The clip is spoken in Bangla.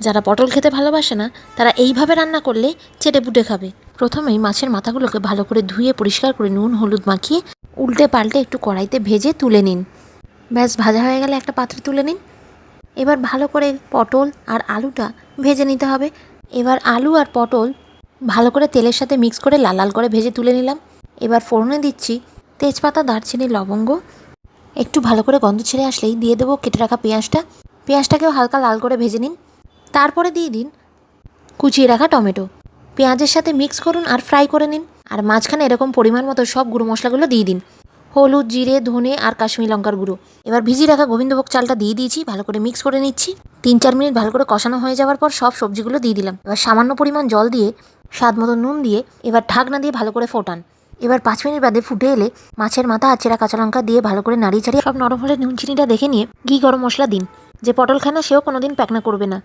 যারা পটল খেতে ভালোবাসে না তারা এইভাবে রান্না করলে চেটেপুটে খাবে। প্রথমেই মাছের মাথাগুলোকে ভালো করে ধুয়ে পরিষ্কার করে নুন হলুদ মাখিয়ে উল্টে পাল্টে একটু কড়াইতে ভেজে তুলে নিন। ব্যাস ভাজা হয়ে গেলে একটা পাত্রে তুলে নিন। এবার ভালো করে পটল আর আলুটা ভেজে নিতে হবে। এবার আলু আর পটল ভালো করে তেলের সাথে মিক্স করে লাল লাল করে ভেজে তুলে নিলাম। এবার ফোড়নে দিচ্ছি তেজপাতা, দারচিনি, লবঙ্গ। একটু ভালো করে গন্ধ ছেড়ে আসলেই দিয়ে দেবো কেটে রাখা পেঁয়াজটাকেও হালকা লাল করে ভেজে নিন। তারপরে দিয়ে দিন কুচিয়ে রাখা টমেটো। পেঁয়াজের সাথে মিক্স করুন আর ফ্রাই করে নিন। আর মাঝখানে এরকম পরিমাণ মতো সব গুঁড়ো মশলাগুলো দিয়ে দিন, হলুদ, জিরে, ধনে আর কাশ্মীরি লঙ্কার গুঁড়ো। এবার ভিজিয়ে রাখা গোবিন্দভোগ চালটা দিয়ে দিয়েছি, ভালো করে মিক্স করে নিচ্ছি। 3-4 মিনিট ভালো করে কষানো হয়ে যাওয়ার পর সব সবজিগুলো দিয়ে দিলাম। এবার সামান্য পরিমাণ জল দিয়ে স্বাদ মতো নুন দিয়ে এবার ঢাকনা দিয়ে ভালো করে ফোটান। এবার 5 মিনিট বাদে ফুটে এলে মাছের মাথা আর চেরা কাঁচা লঙ্কা দিয়ে ভালো করে নাড়িয়ে চাড়িয়ে সব নরম হলে নুন চিনিটা দেখে নিয়ে ঘি গরম মশলা দিন। যে পটল খায় না সেও কোনোদিন প্যাকনা করবে না।